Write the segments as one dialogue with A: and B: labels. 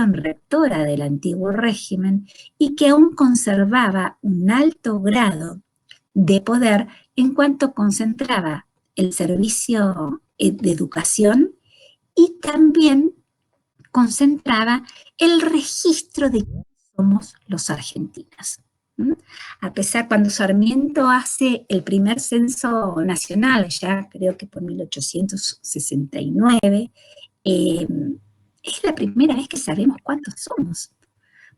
A: rectora del antiguo régimen y que aún conservaba un alto grado de poder en cuanto concentraba el servicio de educación y también concentraba el registro de quiénes somos los argentinos. A pesar, cuando Sarmiento hace el primer censo nacional, ya creo que por 1869, es la primera vez que sabemos cuántos somos,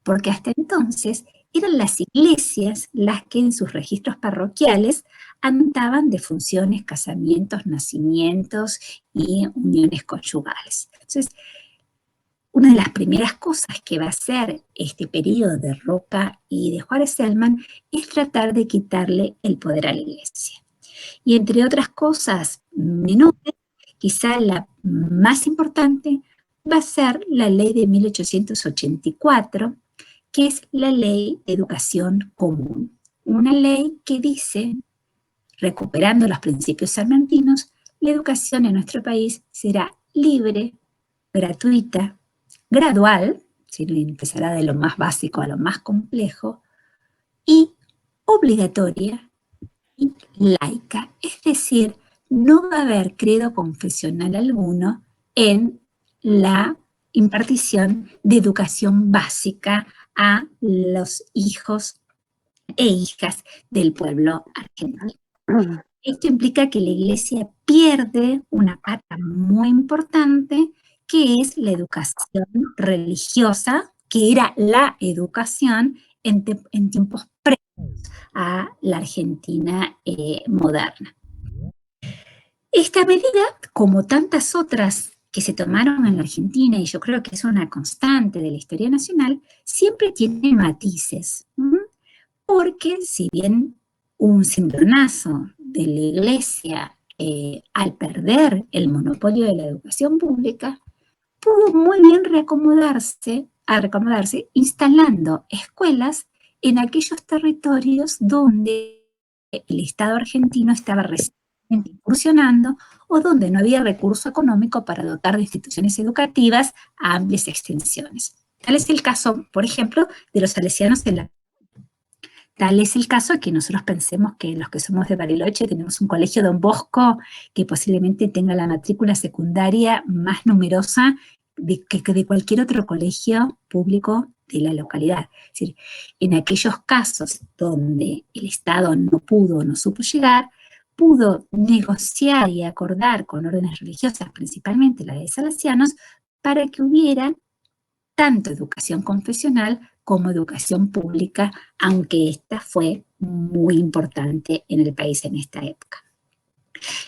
A: porque hasta entonces eran las iglesias las que en sus registros parroquiales anotaban defunciones, casamientos, nacimientos y uniones conyugales. Entonces, una de las primeras cosas que va a hacer este periodo de Roca y de Juárez Celman es tratar de quitarle el poder a la iglesia. Y entre otras cosas menores, quizá la más importante va a ser la ley de 1884, que es la ley de educación común. Una ley que dice, recuperando los principios salmantinos, la educación en nuestro país será libre, gratuita, gradual, empezará de lo más básico a lo más complejo, y obligatoria y laica. Es decir, no va a haber credo confesional alguno en la impartición de educación básica a los hijos e hijas del pueblo argentino. Esto implica que la iglesia pierde una pata muy importante, que es la educación religiosa, que era la educación en tiempos previos a la Argentina moderna. Esta medida, como tantas otras que se tomaron en la Argentina, y yo creo que es una constante de la historia nacional, siempre tiene matices, porque si bien un cimbronazo de la iglesia al perder el monopolio de la educación pública, pudo muy bien reacomodarse instalando escuelas en aquellos territorios donde el Estado argentino estaba recientemente incursionando o donde no había recurso económico para dotar de instituciones educativas a amplias extensiones. Tal es el caso, por ejemplo, de los salesianos de la... Tal es el caso que nosotros pensemos que los que somos de Bariloche tenemos un colegio Don Bosco que posiblemente tenga la matrícula secundaria más numerosa que de cualquier otro colegio público de la localidad. Es decir, en aquellos casos donde el Estado no pudo o no supo llegar, pudo negociar y acordar con órdenes religiosas, principalmente la de salesianos, para que hubiera tanto educación confesional como educación pública, aunque esta fue muy importante en el país en esta época.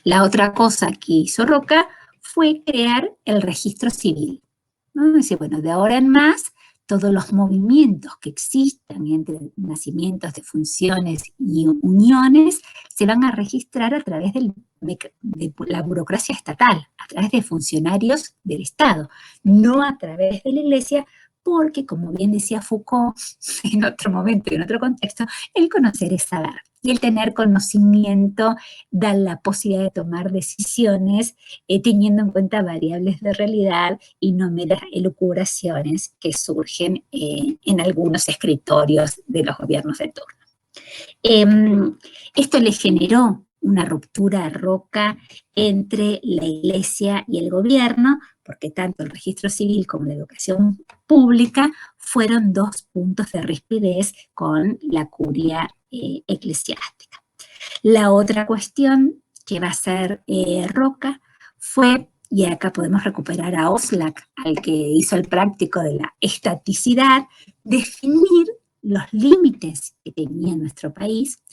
A: La otra cosa que hizo Roca fue crear el registro civil, ¿no? Dice, bueno, de ahora en más, todos los movimientos que existan entre nacimientos, defunciones y uniones se van a registrar a través de la burocracia estatal, a través de funcionarios del Estado, no a través de la Iglesia, porque, como bien decía Foucault en otro momento y en otro contexto, el conocer es saber. Y el tener conocimiento da la posibilidad de tomar decisiones teniendo en cuenta variables de realidad y no meras elucubraciones que surgen en algunos escritorios de los gobiernos de turno. Esto le generó una ruptura a Roca entre la iglesia y el gobierno, porque tanto el registro civil como la educación pública fueron dos puntos de rispidez con la curia eclesiástica. La otra cuestión que va a ser Roca fue, y acá podemos recuperar a Oslac, al que hizo el práctico de la estaticidad, definir los límites que tenía nuestro país.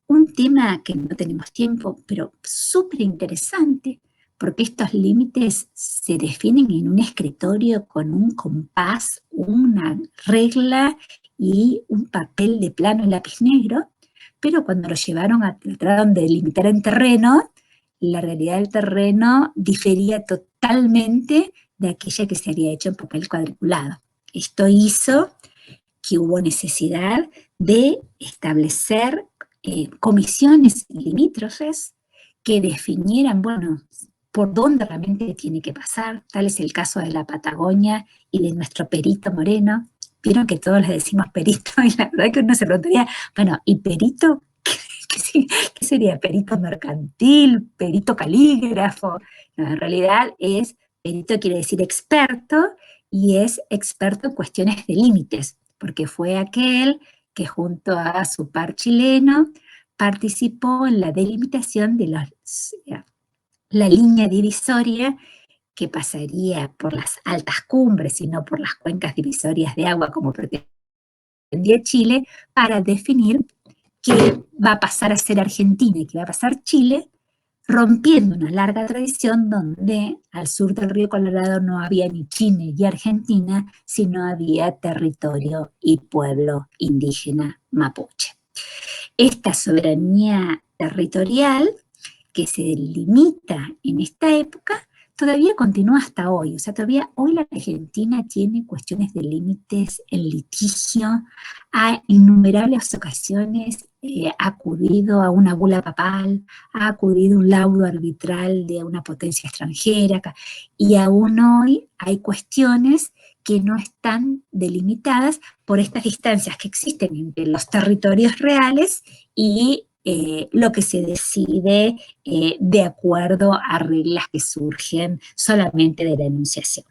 A: Un tema que no tenemos tiempo, pero súper interesante, porque estos límites se definen en un escritorio con un compás, una regla y un papel de plano y lápiz negro, pero cuando lo trataron de delimitar en terreno, la realidad del terreno difería totalmente de aquella que se había hecho en papel cuadriculado. Esto hizo que hubo necesidad de establecer comisiones limítrofes que definieran, bueno, por dónde realmente tiene que pasar. Tal es el caso de la Patagonia y de nuestro Perito Moreno. Vieron que todos le decimos perito y la verdad que uno se preguntaría, bueno, ¿y perito? ¿Qué sería? ¿Perito mercantil? ¿Perito calígrafo? No, en realidad es, perito quiere decir experto, y es experto en cuestiones de límites, porque fue aquel que junto a su par chileno participó en la delimitación de la línea divisoria que pasaría por las altas cumbres y no por las cuencas divisorias de agua como pretendía Chile, para definir que va a pasar a ser Argentina y que va a pasar Chile, rompiendo una larga tradición donde al sur del río Colorado no había ni Chile ni Argentina, sino había territorio y pueblo indígena mapuche. Esta soberanía territorial que se limita en esta época todavía continúa hasta hoy. O sea, todavía hoy la Argentina tiene cuestiones de límites en litigio, ha innumerables ocasiones ha acudido a una bula papal, ha acudido a un laudo arbitral de una potencia extranjera, y aún hoy hay cuestiones que no están delimitadas por estas distancias que existen entre los territorios reales y lo que se decide de acuerdo a reglas que surgen solamente de la enunciación.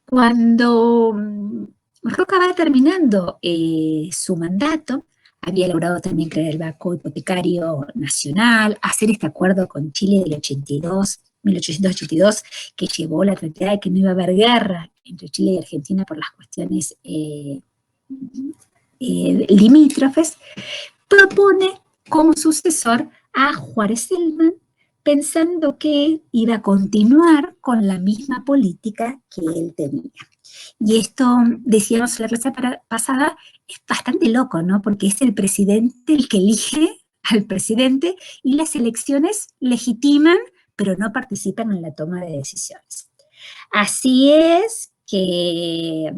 A: Cuando Roca va terminando su mandato, había logrado también crear el Banco Hipotecario Nacional, hacer este acuerdo con Chile del 1882, que llevó la tranquilidad de que no iba a haber guerra entre Chile y Argentina por las cuestiones limítrofes. Propone como sucesor a Juárez Celman, pensando que iba a continuar con la misma política que él tenía. Y esto, decíamos en la clase pasada, es bastante loco, ¿no? Porque es el presidente el que elige al presidente y las elecciones legitiman, pero no participan en la toma de decisiones. Así es que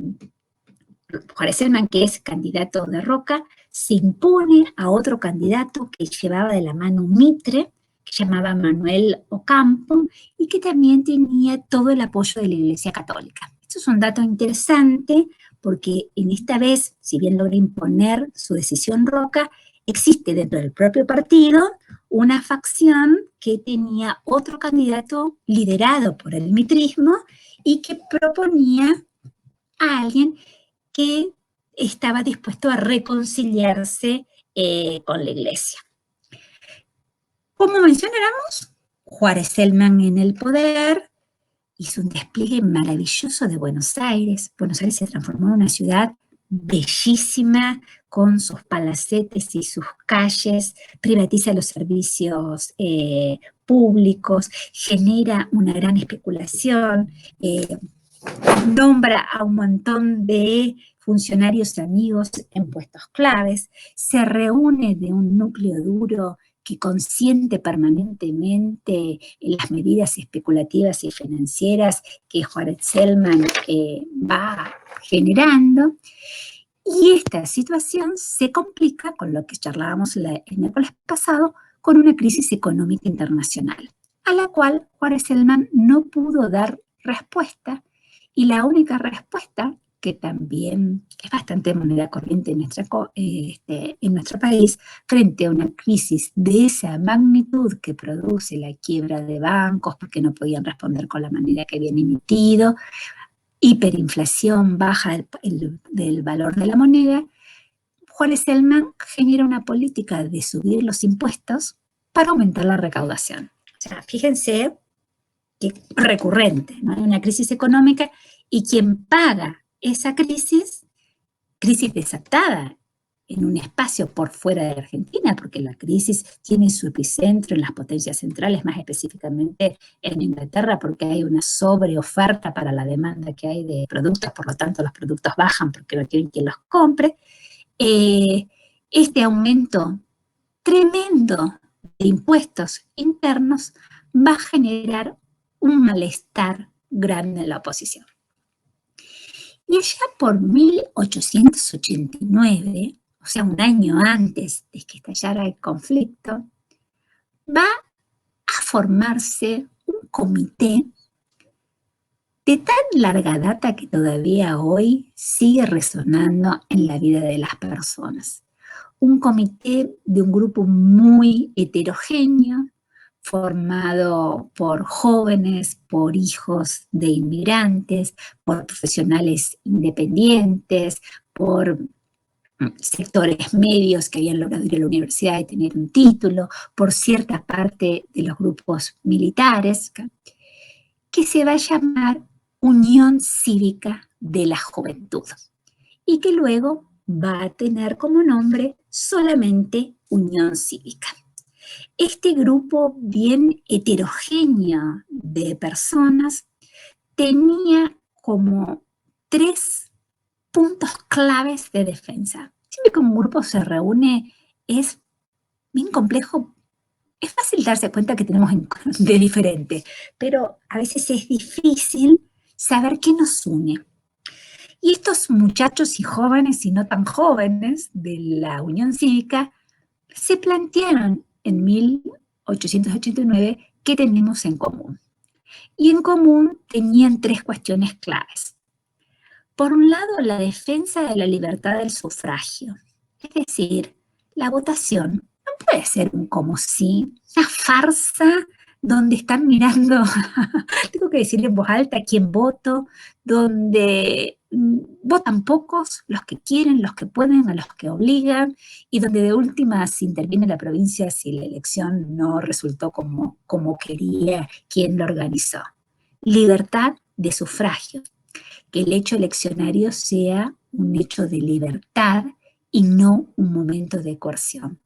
A: Juárez Celman, que es candidato de Roca, se impone a otro candidato que llevaba de la mano un mitre, que llamaba Manuel Ocampo, y que también tenía todo el apoyo de la Iglesia Católica. Esto es un dato interesante porque en esta vez, si bien logra imponer su decisión Roca, existe dentro del propio partido una facción que tenía otro candidato liderado por el mitrismo y que proponía a alguien que estaba dispuesto a reconciliarse con la Iglesia. Como mencionáramos, Juárez Celman en el poder hizo un despliegue maravilloso de Buenos Aires. Buenos Aires se transformó en una ciudad bellísima, con sus palacetes y sus calles, privatiza los servicios públicos, genera una gran especulación, nombra a un montón de funcionarios amigos en puestos claves, se reúne de un núcleo duro que consiente permanentemente en las medidas especulativas y financieras que Juárez Celman va generando. Y esta situación se complica con lo que charlábamos el miércoles pasado, con una crisis económica internacional, a la cual Juárez Celman no pudo dar respuesta, y la única respuesta, que también es bastante moneda corriente en nuestro país, frente a una crisis de esa magnitud que produce la quiebra de bancos porque no podían responder con la manera que habían emitido, hiperinflación, baja del valor de la moneda, Juárez Celman genera una política de subir los impuestos para aumentar la recaudación. O sea, fíjense que recurrente, ¿no? Hay una crisis económica y quien paga esa crisis desatada en un espacio por fuera de Argentina, porque la crisis tiene su epicentro en las potencias centrales, más específicamente en Inglaterra, porque hay una sobreoferta para la demanda que hay de productos, por lo tanto los productos bajan porque no tienen quien los compre. Este aumento tremendo de impuestos internos va a generar un malestar grande en la oposición. Y allá por 1889, o sea, un año antes de que estallara el conflicto, va a formarse comité de tan larga data que todavía hoy sigue resonando en la vida de las personas. Un comité de un grupo muy heterogéneo, formado por jóvenes, por hijos de inmigrantes, por profesionales independientes, por sectores medios que habían logrado ir a la universidad y tener un título, por cierta parte de los grupos militares, que se va a llamar Unión Cívica de la Juventud y que luego va a tener como nombre solamente Unión Cívica. Este grupo bien heterogéneo de personas tenía como 3 puntos claves de defensa. Siempre que un grupo se reúne es bien complejo. Es fácil darse cuenta que tenemos de diferente, pero a veces es difícil saber qué nos une. Y estos muchachos y jóvenes y no tan jóvenes de la Unión Cívica se plantearon en 1889 qué tenemos en común. Y en común tenían 3 cuestiones claves. Por un lado, la defensa de la libertad del sufragio, es decir, la votación no puede ser un como si, una farsa donde están mirando, tengo que decir en voz alta quién voto, donde votan pocos, los que quieren, los que pueden, a los que obligan, y donde de última se interviene la provincia si la elección no resultó como quería quien lo organizó. Libertad de sufragio, que el hecho eleccionario sea un hecho de libertad y no un momento de coerción.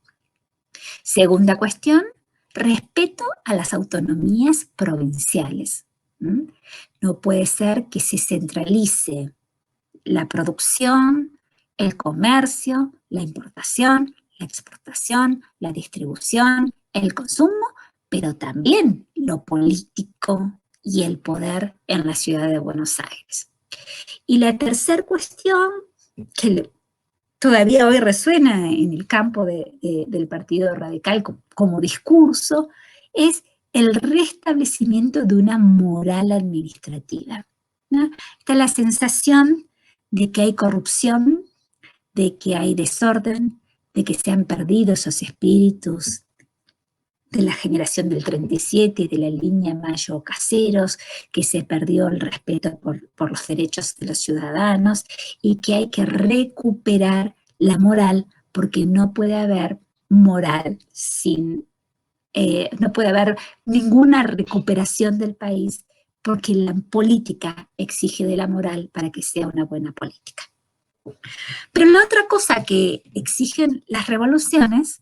A: Segunda cuestión, respeto a las autonomías provinciales. No puede ser que se centralice la producción, el comercio, la importación, la exportación, la distribución, el consumo, pero también lo político y el poder en la ciudad de Buenos Aires. Y la tercera cuestión, que todavía hoy resuena en el campo del Partido Radical como discurso, es el restablecimiento de una moral administrativa, ¿no? Está la sensación de que hay corrupción, de que hay desorden, de que se han perdido esos espíritus de la generación del 37 y de la línea Mayo Caseros, que se perdió el respeto por los derechos de los ciudadanos y que hay que recuperar la moral porque no puede haber moral no puede haber ninguna recuperación del país porque la política exige de la moral para que sea una buena política. Pero la otra cosa que exigen las revoluciones,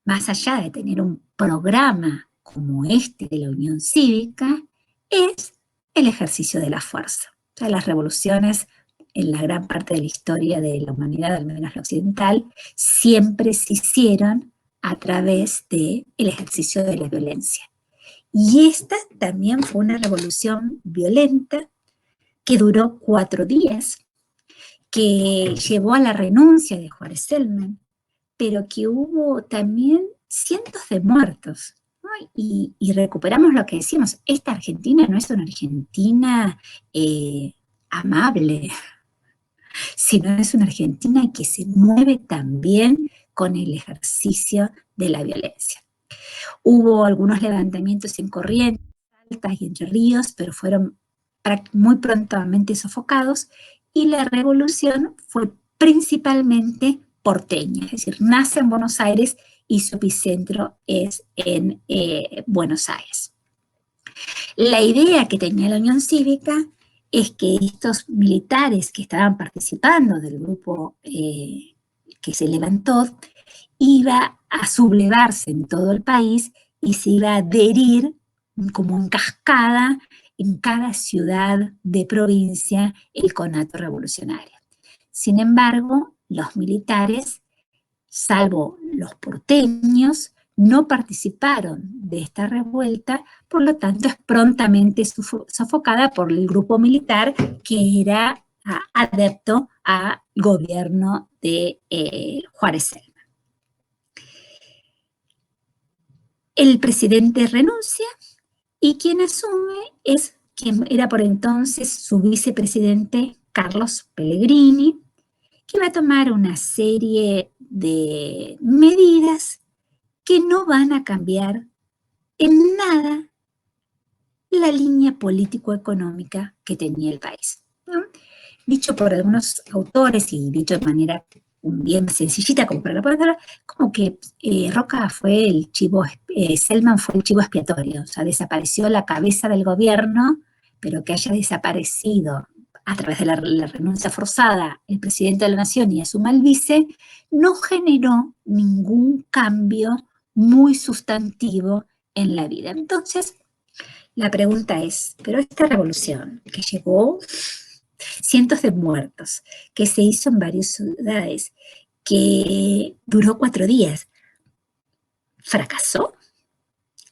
A: más allá de tener un programa como este de la Unión Cívica, es el ejercicio de la fuerza. O sea, las revoluciones en la gran parte de la historia de la humanidad, al menos la occidental, siempre se hicieron a través del ejercicio de la violencia. Y esta también fue una revolución violenta que duró 4 días, que llevó a la renuncia de Juárez Celman, pero que hubo también cientos de muertos, ¿no? Y recuperamos lo que decíamos, esta Argentina no es una Argentina amable, sino es una Argentina que se mueve también con el ejercicio de la violencia. Hubo algunos levantamientos en Corrientes, Salta y Entre Ríos, pero fueron muy prontamente sofocados, y la revolución fue principalmente porteña, es decir, nace en Buenos Aires y su epicentro es en Buenos Aires. La idea que tenía la Unión Cívica es que estos militares que estaban participando del grupo que se levantó iba a sublevarse en todo el país y se iba a adherir como en cascada en cada ciudad de provincia el conato revolucionario. Sin embargo, los militares, salvo los porteños, no participaron de esta revuelta, por lo tanto es prontamente sofocada por el grupo militar que era adepto al gobierno de Juárez Celman. El presidente renuncia Y quien asume es quien era por entonces su vicepresidente, Carlos Pellegrini, que va a tomar una serie de medidas que no van a cambiar en nada la línea político-económica que tenía el país, ¿no? Dicho por algunos autores y dicho de manera bien sencillita como para la palabra, como que Roca fue el chivo, Selman fue el chivo expiatorio, o sea, desapareció la cabeza del gobierno, pero que haya desaparecido a través de la renuncia forzada el presidente de la nación y asuma el vice, no generó ningún cambio muy sustantivo en la vida. Entonces, la pregunta es, pero esta revolución que llevó cientos de muertos, que se hizo en varias ciudades, que duró 4 días, ¿fracasó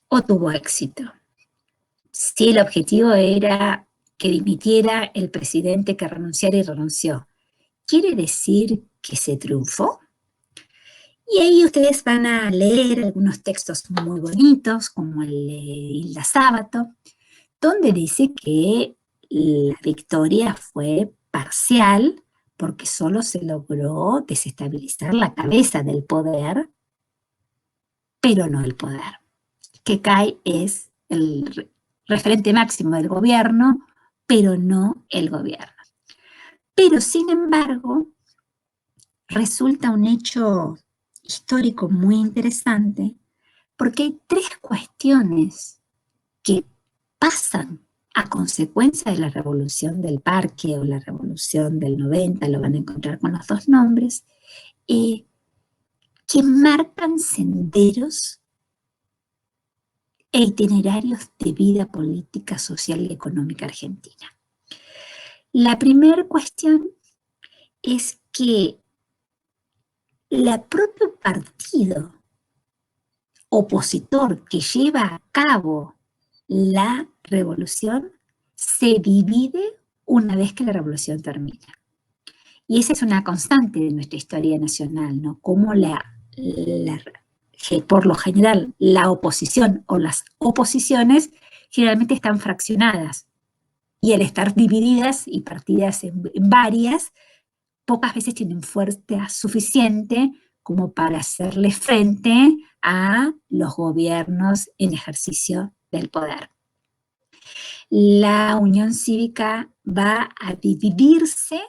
A: o tuvo éxito? Si el objetivo era que dimitiera el presidente que renunciara y renunció, ¿quiere decir que se triunfó? Y ahí ustedes van a leer algunos textos muy bonitos, como el de Hilda Sábato, donde dice que la victoria fue parcial porque solo se logró desestabilizar la cabeza del poder, pero no el poder. Que cae es el referente máximo del gobierno, pero no el gobierno. Pero, sin embargo, resulta un hecho histórico muy interesante porque hay 3 cuestiones que pasan a consecuencia de la revolución del Parque o la revolución del 90, lo van a encontrar con los 2 nombres, que marcan senderos e itinerarios de vida política, social y económica argentina. La primera cuestión es que el propio partido opositor que lleva a cabo la revolución se divide una vez que la revolución termina. Y esa es una constante de nuestra historia nacional, ¿no? Cómo por lo general la oposición o las oposiciones generalmente están fraccionadas. Y al estar divididas y partidas en varias, pocas veces tienen fuerza suficiente como para hacerle frente a los gobiernos en ejercicio del poder. La Unión Cívica va a dividirse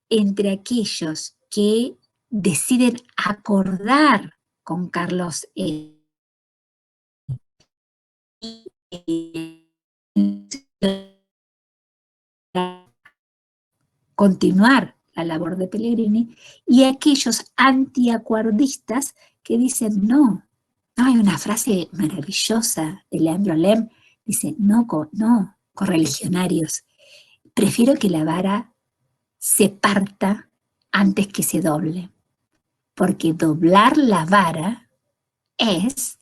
A: entre aquellos que deciden acordar con Carlos continuar la labor de Pellegrini, y aquellos antiacuerdistas que dicen no. Hay una frase maravillosa de Leandro Lem, dice, no, correligionarios, prefiero que la vara se parta antes que se doble, porque doblar la vara es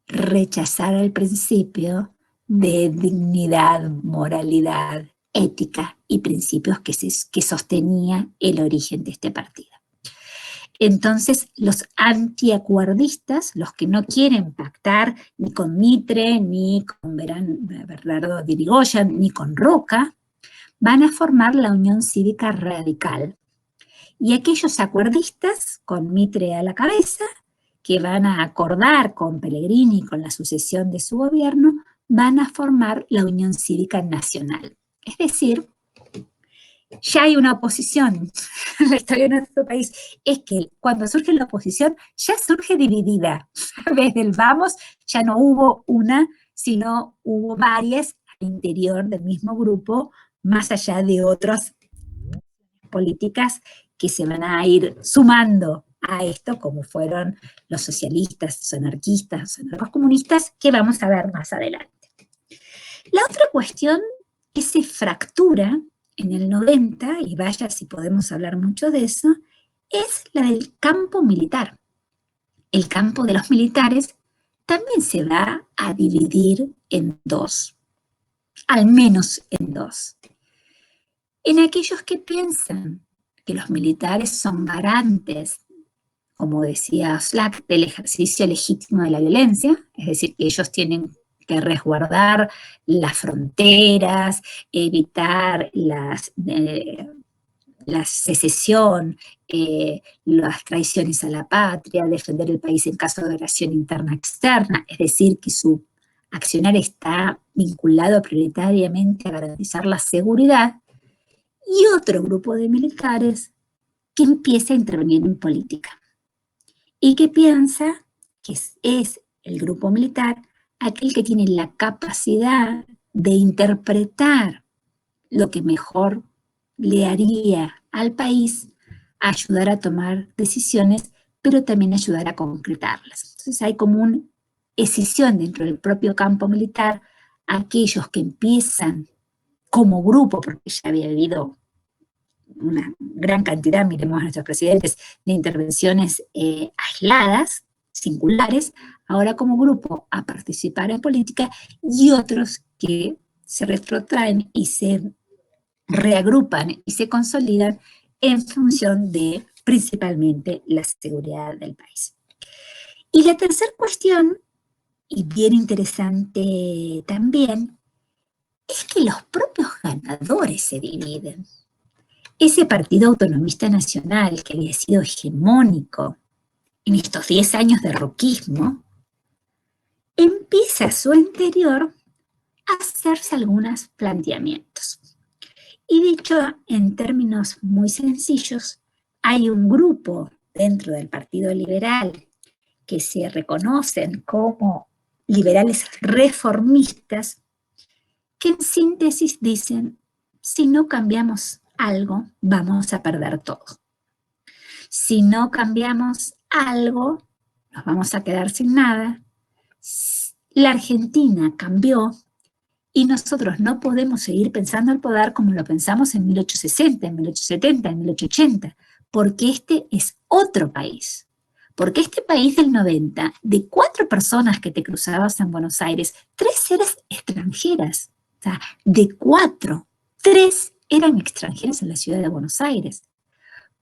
A: rechazar el principio de dignidad, moralidad, ética y principios que sostenía el origen de este partido. Entonces, los antiacuerdistas, los que no quieren pactar ni con Mitre, ni con Bernardo de Irigoyen, ni con Roca, van a formar la Unión Cívica Radical. Y aquellos acuerdistas, con Mitre a la cabeza, que van a acordar con Pellegrini, con la sucesión de su gobierno, van a formar la Unión Cívica Nacional. Es decir, ya hay una oposición. La historia de nuestro país es que cuando surge la oposición, ya surge dividida. Desde el vamos, ya no hubo una, sino hubo varias al interior del mismo grupo, más allá de otras políticas que se van a ir sumando a esto, como fueron los socialistas, los anarquistas, los comunistas, que vamos a ver más adelante. La otra cuestión que se fractura en el 90, y vaya si podemos hablar mucho de eso, es la del campo militar. El campo de los militares también se va a dividir en 2, al menos en 2. En aquellos que piensan que los militares son garantes, como decía Slack, del ejercicio legítimo de la violencia, es decir, que ellos tienen que resguardar las fronteras, evitar la secesión, las traiciones a la patria, defender el país en caso de agresión interna externa, es decir, que su accionar está vinculado prioritariamente a garantizar la seguridad, y otro grupo de militares que empieza a intervenir en política y que piensa que es el grupo militar aquel que tiene la capacidad de interpretar lo que mejor le haría al país, ayudar a tomar decisiones, pero también ayudar a concretarlas. Entonces hay como una escisión dentro del propio campo militar, aquellos que empiezan como grupo, porque ya había habido una gran cantidad, miremos a nuestros presidentes, de intervenciones aisladas, singulares, ahora como grupo a participar en política, y otros que se retrotraen y se reagrupan y se consolidan en función de principalmente la seguridad del país. Y la tercera cuestión, y bien interesante también, es que los propios ganadores se dividen. Ese partido autonomista nacional que había sido hegemónico en estos 10 años de roquismo, empieza a su interior a hacerse algunos planteamientos. Y dicho en términos muy sencillos, hay un grupo dentro del Partido Liberal que se reconocen como liberales reformistas, que en síntesis dicen, si no cambiamos algo, vamos a perder todo. Si no cambiamos algo, nos vamos a quedar sin nada. La Argentina cambió y nosotros no podemos seguir pensando el poder como lo pensamos en 1860, en 1870, en 1880, porque este es otro país. Porque este país del 90, de 4 personas que te cruzabas en Buenos Aires, 3 eran extranjeras. O sea, de 4, 3 eran extranjeras en la ciudad de Buenos Aires.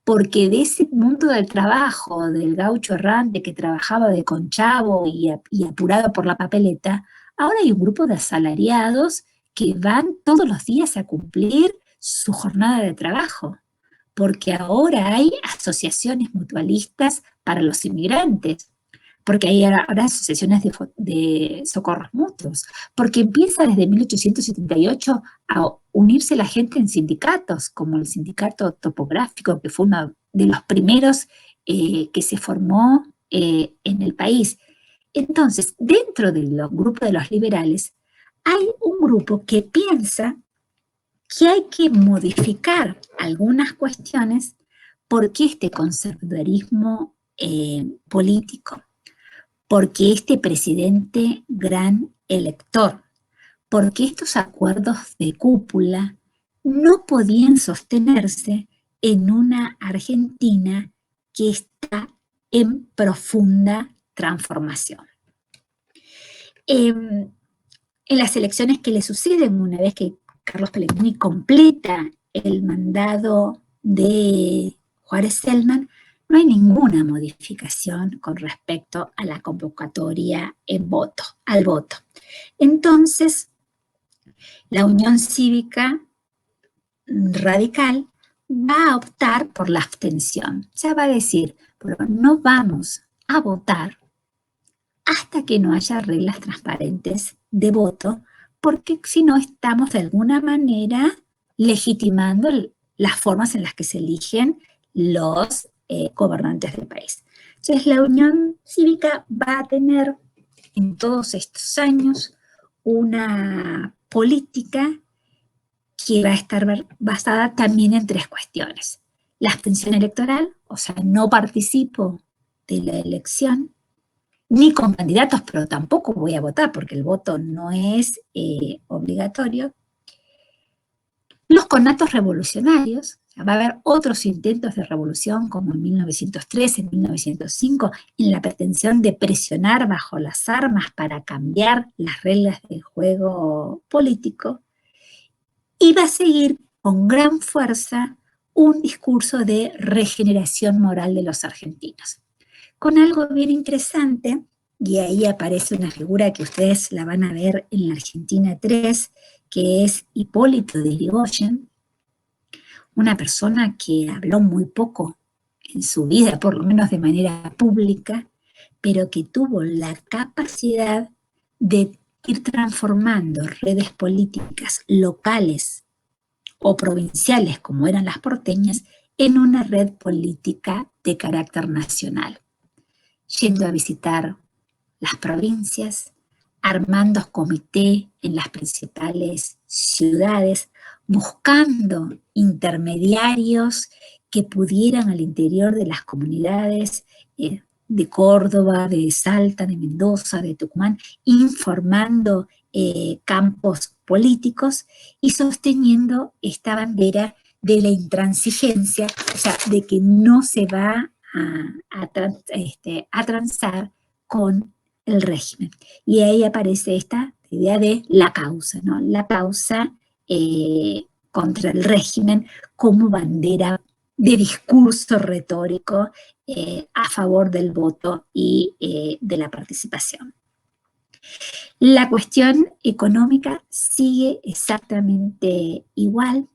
A: Porque de ese mundo del trabajo, del gaucho errante que trabajaba de conchavo y apurado por la papeleta, ahora hay un grupo de asalariados que van todos los días a cumplir su jornada de trabajo, porque ahora hay asociaciones mutualistas para los inmigrantes, porque hay ahora asociaciones de socorros mutuos, porque empieza desde 1878 a unirse la gente en sindicatos, como el sindicato topográfico, que fue uno de los primeros que se formó en el país. Entonces, dentro del grupo de los liberales, hay un grupo que piensa que hay que modificar algunas cuestiones porque este conservadurismo político, porque este presidente gran elector, porque estos acuerdos de cúpula no podían sostenerse en una Argentina que está en profunda transformación. En las elecciones que le suceden, una vez que Carlos Pellegrini completa el mandado de Juárez Celman, no hay ninguna modificación con respecto a la convocatoria al voto. Entonces, la Unión Cívica Radical va a optar por la abstención. O sea, va a decir, pero no vamos a votar hasta que no haya reglas transparentes de voto, porque si no estamos de alguna manera legitimando las formas en las que se eligen los gobernantes del país. Entonces, la Unión Cívica va a tener en todos estos años una política que va a estar basada también en 3 cuestiones. La abstención electoral, o sea, no participo de la elección, ni con candidatos, pero tampoco voy a votar porque el voto no es obligatorio. Los conatos revolucionarios, o sea, va a haber otros intentos de revolución como en 1903, en 1905, en la pretensión de presionar bajo las armas para cambiar las reglas del juego político, y va a seguir con gran fuerza un discurso de regeneración moral de los argentinos. Con algo bien interesante, y ahí aparece una figura que ustedes la van a ver en la Argentina 3, que es Hipólito de Yrigoyen, una persona que habló muy poco en su vida, por lo menos de manera pública, pero que tuvo la capacidad de ir transformando redes políticas locales o provinciales, como eran las porteñas, en una red política de carácter nacional, yendo a visitar las provincias, armando comités en las principales ciudades, buscando intermediarios que pudieran al interior de las comunidades de Córdoba, de Salta, de Mendoza, de Tucumán, informando campos políticos y sosteniendo esta bandera de la intransigencia, o sea, de que no se va a transar con el régimen. Y ahí aparece esta idea de la causa, ¿no? La causa contra el régimen como bandera de discurso retórico a favor del voto y de la participación. La cuestión económica sigue exactamente igual.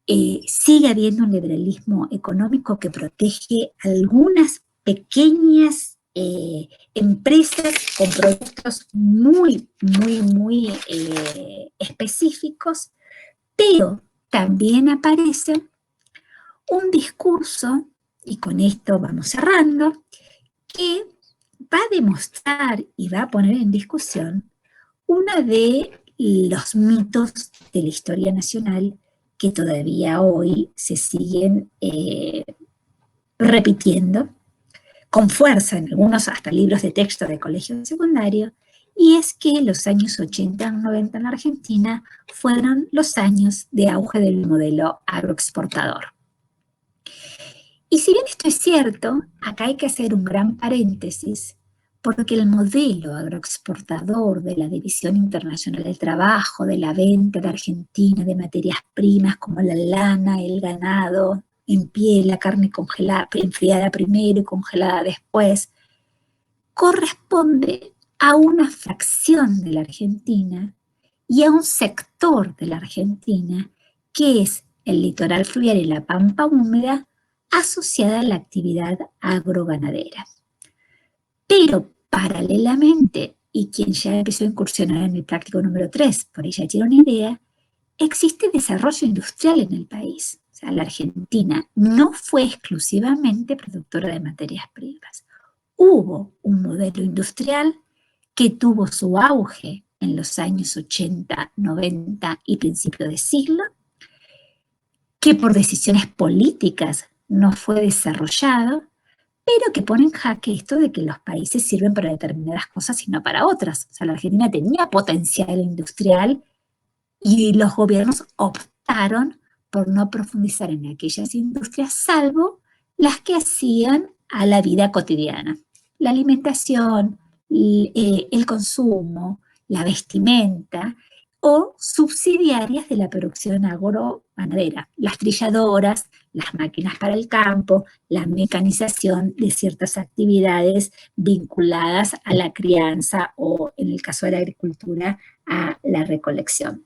A: Sigue habiendo un liberalismo económico que protege algunas pequeñas empresas con productos muy específicos, pero también aparece un discurso, y con esto vamos cerrando, que va a demostrar y va a poner en discusión uno de los mitos de la historia nacional que todavía hoy se siguen repitiendo con fuerza en algunos hasta libros de texto de colegio secundario, y es que los años 80 y 90 en la Argentina fueron los años de auge del modelo agroexportador. Y si bien esto es cierto, acá hay que hacer un gran paréntesis, porque el modelo agroexportador de la División Internacional del Trabajo, de la venta de Argentina de materias primas como la lana, el ganado, en pie, la carne congelada, enfriada primero y congelada después, corresponde a una fracción de la Argentina y a un sector de la Argentina que es el litoral fluvial y la pampa húmeda asociada a la actividad agroganadera. Pero paralelamente, y quien ya empezó a incursionar en el práctico número 3, por ella tiene una idea, existe desarrollo industrial en el país. O sea, la Argentina no fue exclusivamente productora de materias primas. Hubo un modelo industrial que tuvo su auge en los años 80, 90 y principio de siglo, que por decisiones políticas no fue desarrollado, pero que pone en jaque esto de que los países sirven para determinadas cosas y no para otras. O sea, la Argentina tenía potencial industrial y los gobiernos optaron por no profundizar en aquellas industrias, salvo las que hacían a la vida cotidiana. La alimentación, el consumo, la vestimenta o subsidiarias de la producción agroganadera, las trilladoras, las máquinas para el campo, la mecanización de ciertas actividades vinculadas a la crianza o, en el caso de la agricultura, a la recolección.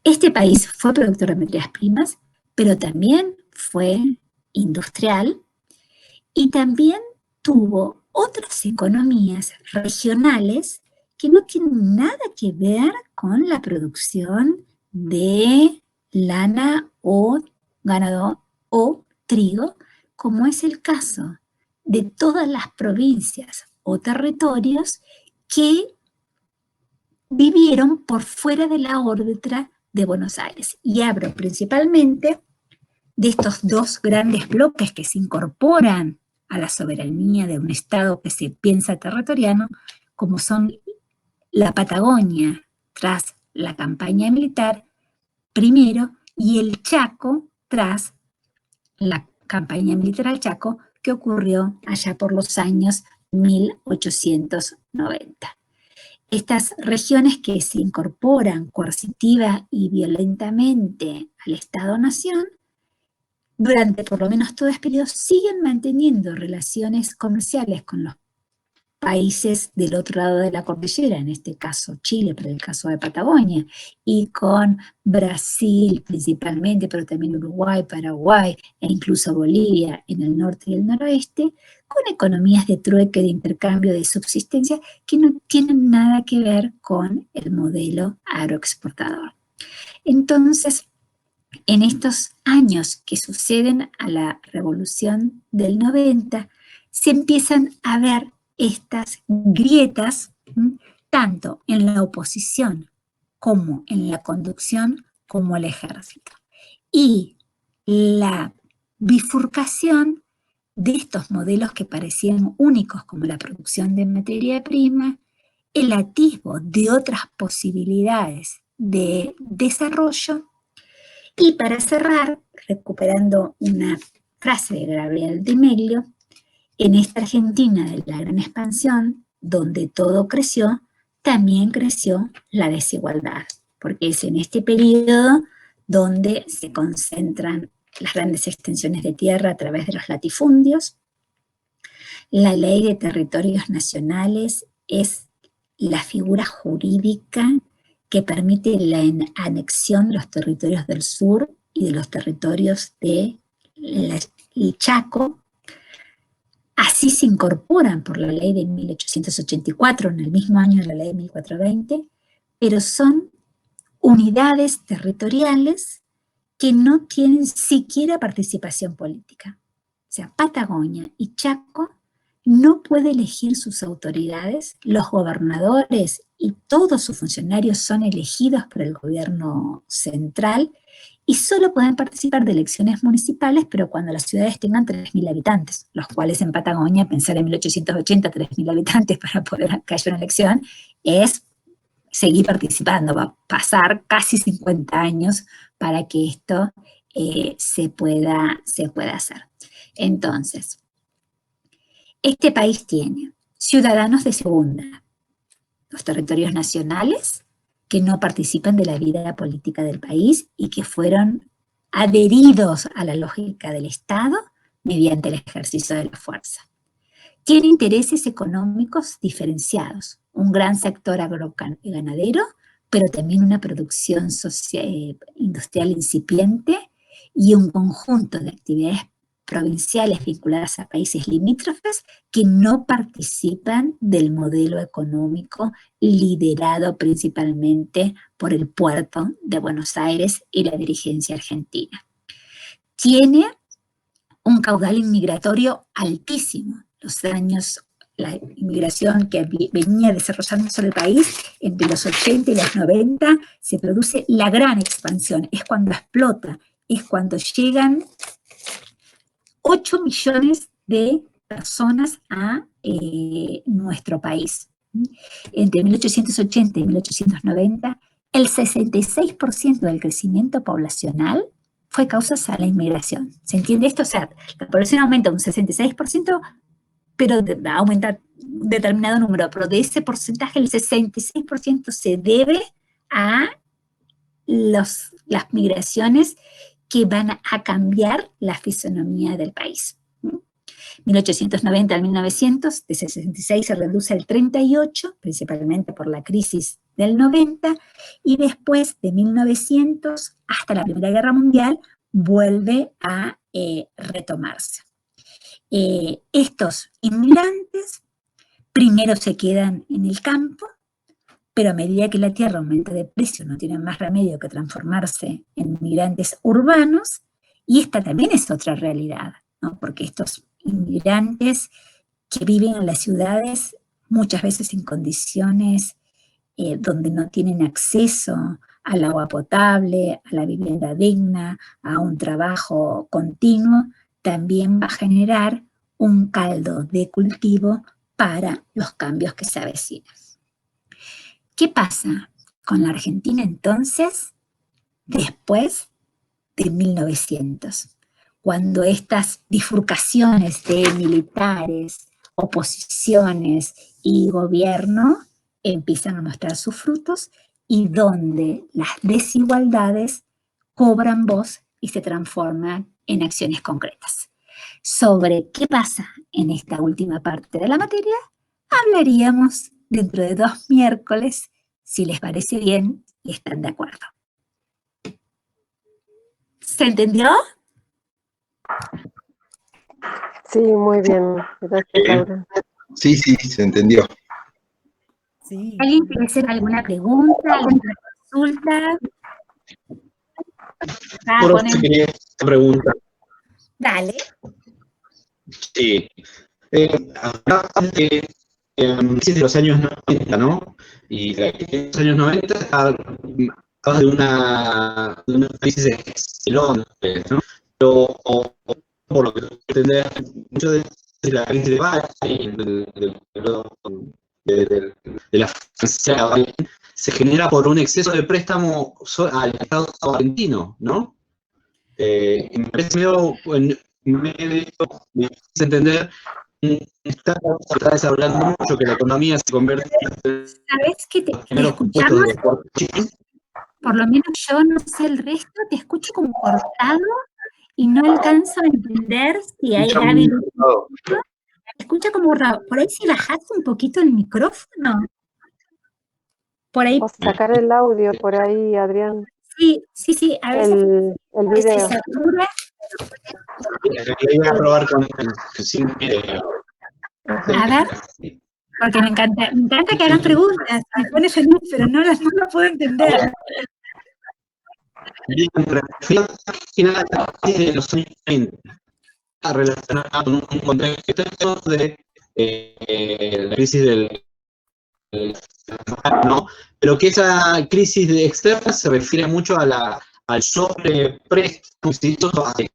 A: Este país fue productor de materias primas, pero también fue industrial y también tuvo otras economías regionales que no tienen nada que ver con la producción de lana o ganado o trigo, como es el caso de todas las provincias o territorios que vivieron por fuera de la órbita de Buenos Aires. Y hablo principalmente de estos dos grandes bloques que se incorporan a la soberanía de un Estado que se piensa territoriano, como son la Patagonia tras la campaña militar primero y el Chaco tras la campaña militar al Chaco que ocurrió allá por los años 1890. Estas regiones que se incorporan coercitiva y violentamente al Estado-Nación, durante por lo menos todo este periodo, siguen manteniendo relaciones comerciales con los países del otro lado de la cordillera, en este caso Chile, pero el caso de Patagonia, y con Brasil principalmente, pero también Uruguay, Paraguay e incluso Bolivia en el norte y el noroeste, con economías de trueque, de intercambio, de subsistencia, que no tienen nada que ver con el modelo agroexportador. Entonces, en estos años que suceden a la revolución del 90, se empiezan a ver estas grietas, tanto en la oposición como en la conducción como el ejército. Y la bifurcación de estos modelos que parecían únicos, como la producción de materia prima, el atisbo de otras posibilidades de desarrollo. Y para cerrar, recuperando una frase de Gabriel Di Meglio, en esta Argentina de la gran expansión, donde todo creció, también creció la desigualdad, porque es en este periodo donde se concentran las grandes extensiones de tierra a través de los latifundios. La ley de territorios nacionales es la figura jurídica que permite la anexión de los territorios del sur y de los territorios del Chaco. Así se incorporan por la ley de 1884, en el mismo año de la ley de 1420, pero son unidades territoriales que no tienen siquiera participación política. O sea, Patagonia y Chaco no puede elegir sus autoridades, los gobernadores y todos sus funcionarios son elegidos por el gobierno central y solo pueden participar de elecciones municipales, pero cuando las ciudades tengan 3.000 habitantes, los cuales en Patagonia, pensar en 1880, 3.000 habitantes para poder que haya una elección, es seguir participando, va a pasar casi 50 años para que esto se pueda hacer. Entonces, este país tiene ciudadanos de segunda, los territorios nacionales, que no participan de la vida política del país y que fueron adheridos a la lógica del Estado mediante el ejercicio de la fuerza. Tiene intereses económicos diferenciados, un gran sector agroganadero, pero también una producción industrial incipiente y un conjunto de actividades provinciales vinculadas a países limítrofes que no participan del modelo económico liderado principalmente por el puerto de Buenos Aires y la dirigencia argentina. Tiene un caudal inmigratorio altísimo. La inmigración que venía desarrollándose en el país, entre los 80 y los 90, se produce la gran expansión, es cuando explota, es cuando llegan 8 millones de personas a nuestro país. Entre 1880 y 1890, el 66% del crecimiento poblacional fue causa a la inmigración. ¿Se entiende esto? O sea, la población aumenta un 66%, pero aumenta un determinado número, pero de ese porcentaje el 66% se debe a las migraciones que van a cambiar la fisonomía del país. 1890 al 1900, de 66 se reduce al 38, principalmente por la crisis del 90, y después de 1900 hasta la Primera Guerra Mundial vuelve a retomarse. Estos inmigrantes primero se quedan en el campo, pero a medida que la tierra aumenta de precio no tienen más remedio que transformarse en inmigrantes urbanos, y esta también es otra realidad, ¿no? Porque estos inmigrantes que viven en las ciudades muchas veces en condiciones donde no tienen acceso al agua potable, a la vivienda digna, a un trabajo continuo, también va a generar un caldo de cultivo para los cambios que se avecinan. ¿Qué pasa con la Argentina entonces después de 1900? Cuando estas bifurcaciones de militares, oposiciones y gobierno empiezan a mostrar sus frutos y donde las desigualdades cobran voz y se transforman en acciones concretas. Sobre qué pasa en esta última parte de la materia, hablaríamos dentro de 2 miércoles, si les parece bien y están de acuerdo. ¿Se entendió?
B: Sí, muy bien. Gracias, Laura.
C: Sí, se entendió.
B: Sí.
A: ¿Alguien quiere hacer alguna pregunta, alguna consulta?
C: Por eso quería preguntar.
A: Dale.
C: Sí. Hablabas de crisis de los años 90, ¿no? Y la crisis de los años 90 hablas de una crisis excelente, ¿no? Pero, por lo que entender, mucho de la crisis de Biden, de la financiera Biden, se genera por un exceso de préstamo al Estado argentino, ¿no? Me parece medio difícil entender. Estás hablando mucho que la economía se convierte en
A: ¿Sabes que te
C: los puestos
A: escuchamos?
C: de Portugal.
A: Por lo menos yo no sé el resto, te escucho como cortado y no alcanzo a entender si hay Gaby. Escucha como raro. Por ahí si bajás un poquito el micrófono. Por ahí.
B: O sacar el audio por ahí, Adrián.
A: Sí, a veces
B: el video.
A: se satura.
C: Voy a probar sin video.
A: A ver, porque me encanta que hagan preguntas, me pone feliz, pero no lo puedo entender.
C: Bien, relacionada a la crisis de los años 30, relacionada con un contexto de la crisis ¿no? Pero que esa crisis externa se refiere mucho al sobrepréstamo al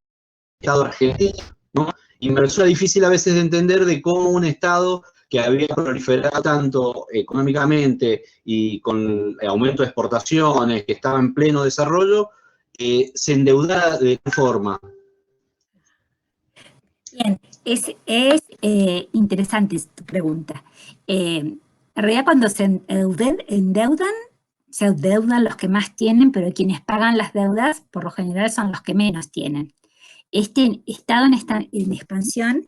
C: Estado argentino, ¿no? Y me resulta difícil a veces de entender de cómo un Estado que había proliferado tanto económicamente y con el aumento de exportaciones, que estaba en pleno desarrollo, se endeudara de qué forma.
A: Bien, es interesante tu pregunta. En realidad cuando se endeudan los que más tienen, pero quienes pagan las deudas por lo general son los que menos tienen. Este estado en expansión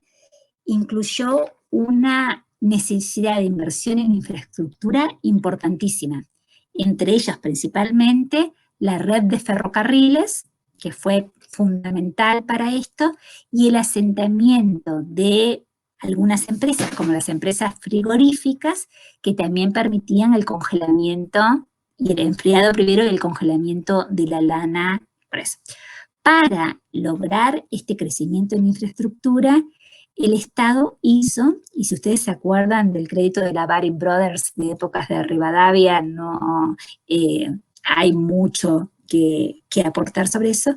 A: incluyó una necesidad de inversión en infraestructura importantísima, entre ellas principalmente la red de ferrocarriles, que fue fundamental para esto, y el asentamiento de algunas empresas, como las empresas frigoríficas, que también permitían el congelamiento y el enfriado primero y el congelamiento de la lana presa. Para lograr este crecimiento en infraestructura, el Estado hizo, y si ustedes se acuerdan del crédito de la Baring Brothers de épocas de Rivadavia, no hay mucho que aportar sobre eso,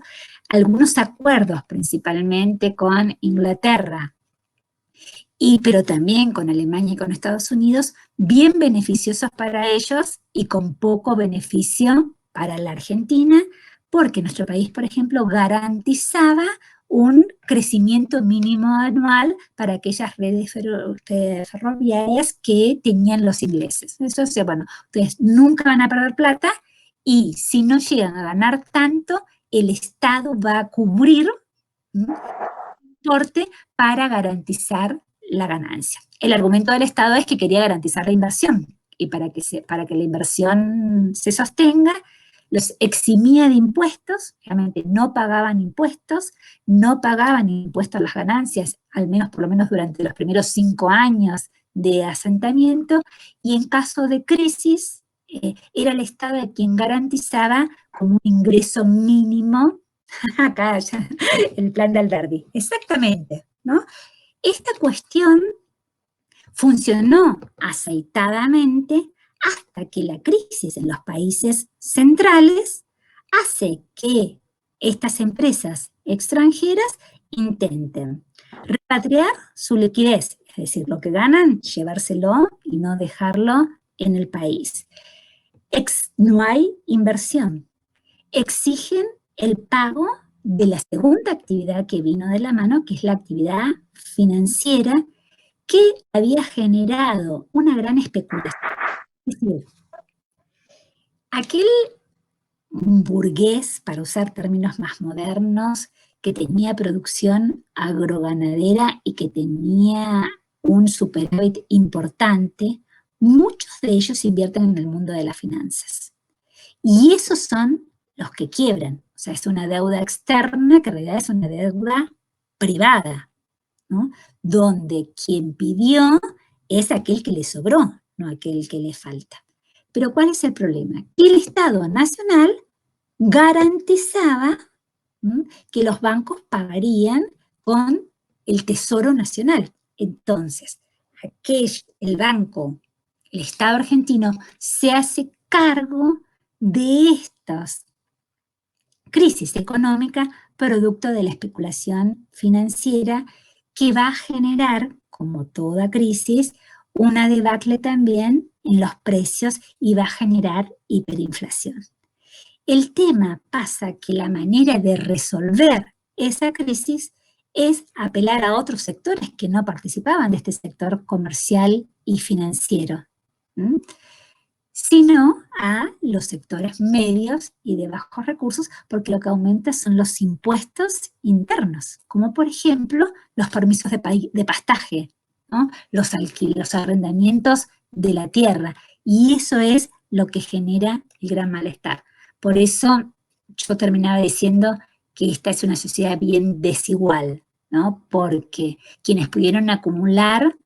A: algunos acuerdos principalmente con Inglaterra, pero también con Alemania y con Estados Unidos, bien beneficiosos para ellos y con poco beneficio para la Argentina, porque nuestro país, por ejemplo, garantizaba un crecimiento mínimo anual para aquellas redes ferroviarias que tenían los ingleses. Eso es, bueno, ustedes nunca van a perder plata y si no llegan a ganar tanto, el Estado va a cubrir un aporte para garantizar la ganancia. El argumento del Estado es que quería garantizar la inversión y para que la inversión se sostenga, los eximía de impuestos, realmente no pagaban impuestos a las ganancias, al menos por lo menos durante los primeros 5 años de asentamiento, y en caso de crisis era el Estado quien garantizaba como un ingreso mínimo, acá ya, el plan de Alberdi, exactamente, ¿no? Esta cuestión funcionó aceitadamente hasta que la crisis en los países centrales hace que estas empresas extranjeras intenten repatriar su liquidez, es decir, lo que ganan, llevárselo y no dejarlo en el país. No hay inversión. Exigen el pago de la segunda actividad que vino de la mano, que es la actividad financiera, que había generado una gran especulación. Es decir, aquel burgués, para usar términos más modernos, que tenía producción agroganadera y que tenía un superávit importante, muchos de ellos invierten en el mundo de las finanzas. Y esos son los que quiebran. O sea, es una deuda externa que en realidad es una deuda privada, ¿no? Donde quien pidió es aquel que le sobró, no aquel que le falta. Pero ¿cuál es el problema? Que el Estado Nacional garantizaba que los bancos pagarían con el Tesoro Nacional. Entonces, el banco, el Estado argentino, se hace cargo de estas crisis económica producto de la especulación financiera que va a generar, como toda crisis, una debacle también en los precios y va a generar hiperinflación. El tema pasa que la manera de resolver esa crisis es apelar a otros sectores que no participaban de este sector comercial y financiero, sino a los sectores medios y de bajos recursos, porque lo que aumenta son los impuestos internos, como por ejemplo los permisos de pastaje, ¿no? Los arrendamientos de la tierra, y eso es lo que genera el gran malestar. Por eso yo terminaba diciendo que esta es una sociedad bien desigual, ¿no? Porque quienes pudieron acumular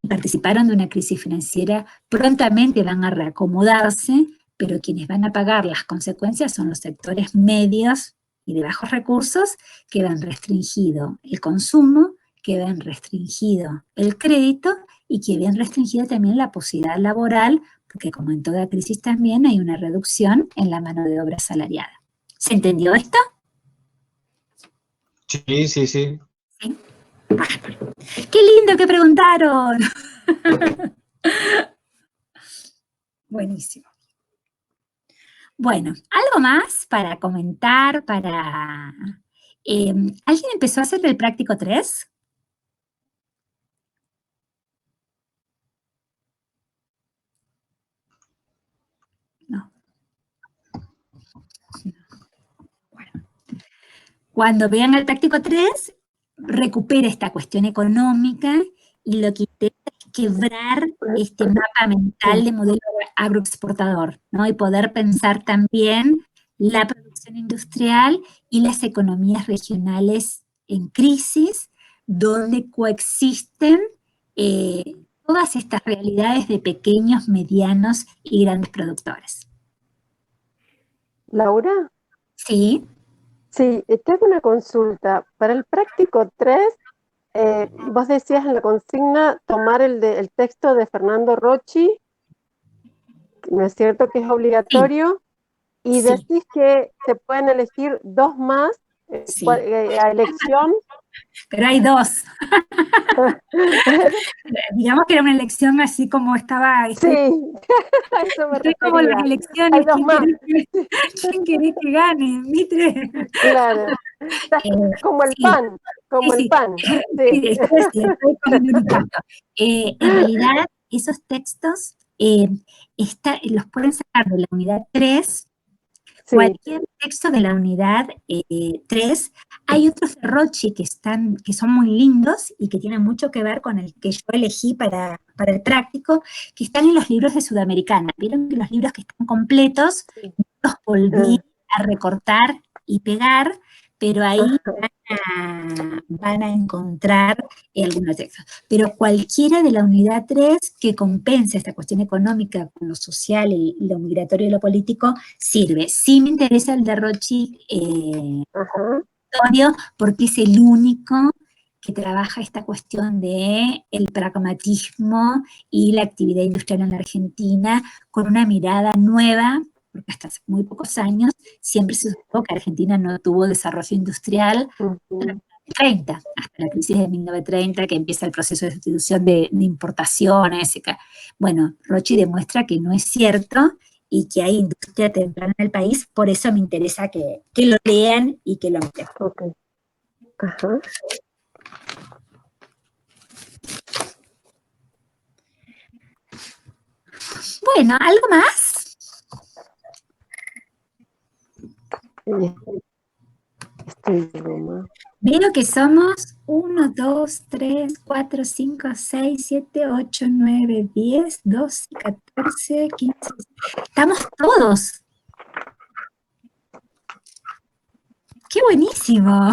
A: y participaron de una crisis financiera prontamente van a reacomodarse, pero quienes van a pagar las consecuencias son los sectores medios y de bajos recursos que ven restringido el consumo, que ven restringido el crédito y que ven restringida también la posibilidad laboral, porque como en toda crisis también hay una reducción en la mano de obra asalariada. ¿Se entendió esto?
C: Sí, sí, sí.
A: ¿Sí? ¡Qué lindo que preguntaron! Buenísimo. Bueno, algo más para comentar, ¿alguien empezó a hacer el práctico 3? No. Bueno. Cuando vean el práctico 3, recupera esta cuestión económica y lo que intenta es quebrar este mapa mental de modelo agroexportador, ¿no? Y poder pensar también la producción industrial y las economías regionales en crisis, donde coexisten todas estas realidades de pequeños, medianos y grandes productores.
B: Laura,
A: Sí.
B: sí, te hago una consulta. Para el práctico 3, vos decías en la consigna tomar el texto de Fernando Rocchi, ¿no es cierto que es obligatorio? Y
A: Sí.
B: decís que se pueden elegir 2 más
A: Sí.
B: a elección.
A: Pero hay 2. Digamos que era una elección así como estaba.
B: Sí, a eso me
A: Estoy como las
B: refería.
A: elecciones.
B: Hay 2 más.
A: ¿Quién querés que gane? ¿Viste?
B: Claro. Como el
A: Sí,
B: pan, como
A: sí,
B: el pan.
A: sí,
B: Sí.
A: estoy con un unicato. En realidad, esos textos los pueden sacar de la unidad 3.
B: Sí.
A: Cualquier texto de la unidad 3, hay otros de Rocchi que son muy lindos y que tienen mucho que ver con el que yo elegí para el práctico, que están en los libros de Sudamericana. Vieron que los libros que están completos, los volví a recortar y pegar, pero ahí van a encontrar algunos textos. Pero cualquiera de la unidad 3 que compense esta cuestión económica con lo social y lo migratorio y lo político, sirve. Sí me interesa el de Rocchi, porque es el único que trabaja esta cuestión de el pragmatismo y la actividad industrial en la Argentina con una mirada nueva, porque hasta hace muy pocos años siempre se supo que Argentina no tuvo desarrollo industrial hasta la crisis de 1930, que empieza el proceso de sustitución de importaciones. Bueno, Rocchi demuestra que no es cierto y que hay industria temprana en el país, por eso me interesa que lo lean y que lo miren.
B: Okay. Ajá.
A: Bueno, ¿algo más? Veo que somos 1, 2, 3, 4, 5, 6, 7, 8, 9, 10, 12, 14, 15. Estamos todos. ¡Qué buenísimo!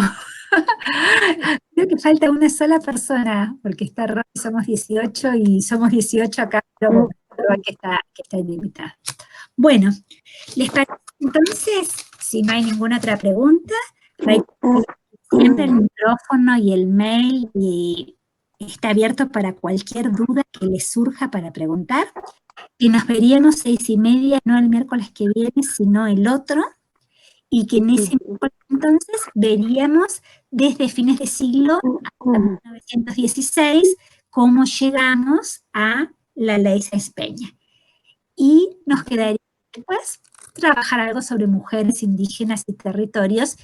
A: Creo que falta una sola persona, porque está Roy, somos 18 y somos 18 acá, pero Roy que está invitada. Bueno, ¿les parece entonces, si no hay ninguna otra pregunta, siempre el micrófono y el mail y está abierto para cualquier duda que les surja para preguntar? Que nos veríamos 6:30, no el miércoles que viene, sino el otro, y que en ese miércoles entonces veríamos desde fines de siglo hasta 1916 cómo llegamos a la ley Sáenz-Peña. Y nos quedaría después trabajar algo sobre mujeres indígenas y territorios.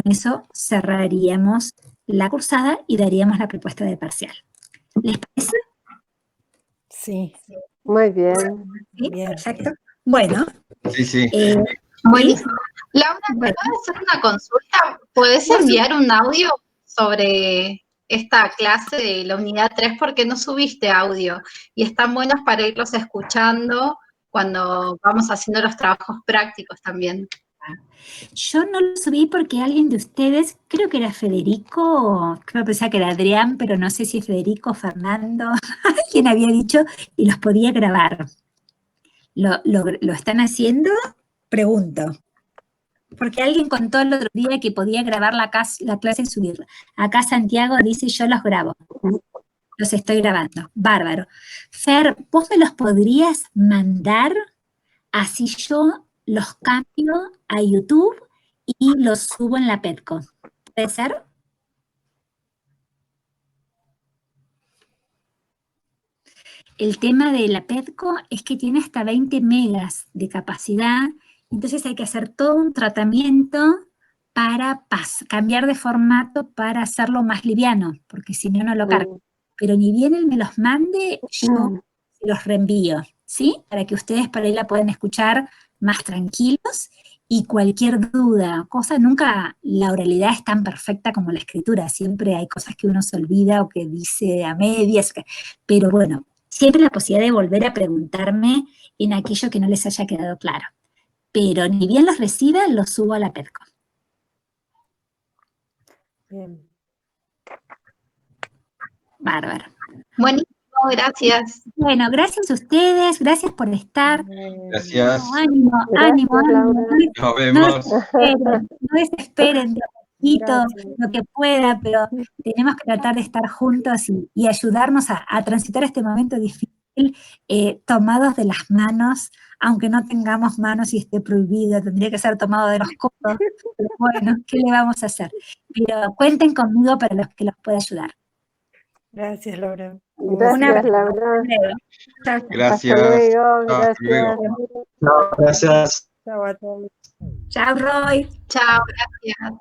A: Con eso cerraríamos la cursada y daríamos la propuesta de parcial. ¿Les parece?
D: Sí.
B: Muy bien.
A: ¿Sí?
D: Bien.
A: Perfecto. Bueno.
C: Sí.
E: Buenísimo. Laura, ¿te
A: Bueno.
E: puedo hacer una consulta? ¿Puedes enviar un audio sobre esta clase de la unidad 3? Porque no subiste audio y están buenos para irlos escuchando cuando vamos haciendo los trabajos prácticos también.
A: Yo no lo subí porque alguien de ustedes, creo que era Federico, creo que pensaba que era Adrián, pero no sé si Federico o Fernando, alguien había dicho y los podía grabar. ¿Lo están haciendo? Pregunto. Porque alguien contó el otro día que podía grabar la clase y subirla. Acá Santiago dice, yo los grabo. Los estoy grabando. Bárbaro. Fer, ¿vos me los podrías mandar? Así yo los cambio a YouTube y los subo en la Petco. ¿Puede ser? El tema de la Petco es que tiene hasta 20 megas de capacidad, entonces hay que hacer todo un tratamiento para cambiar de formato para hacerlo más liviano, porque si no, no lo cargo. Pero ni bien él me los mande, yo los reenvío, ¿sí? Para que ustedes por ahí la puedan escuchar más tranquilos y cualquier duda, nunca la oralidad es tan perfecta como la escritura, siempre hay cosas que uno se olvida o que dice a medias, pero bueno, siempre la posibilidad de volver a preguntarme en aquello que no les haya quedado claro. Pero ni bien los reciba, los subo a la Petco.
D: Bien.
A: Bárbaro.
E: Buenísimo, gracias.
A: Bueno, gracias a ustedes, gracias por estar.
C: Gracias.
A: No, ánimo,
B: Gracias,
A: ánimo.
B: Laura.
C: Nos vemos.
A: No desesperen de a poquito
D: Gracias.
A: lo que pueda, pero tenemos que tratar de estar juntos y ayudarnos a transitar este momento difícil, tomados de las manos, aunque no tengamos manos y esté prohibido, tendría que ser tomado de los codos, pero bueno, ¿qué le vamos a hacer? Pero cuenten conmigo para los que los pueda ayudar.
D: Gracias, Laura.
B: Gracias, Laura.
C: Gracias.
B: Hasta luego.
C: Hasta
B: Gracias.
C: luego. Gracias.
D: Chao a todos.
A: Chao, Roy.
E: Chao, gracias.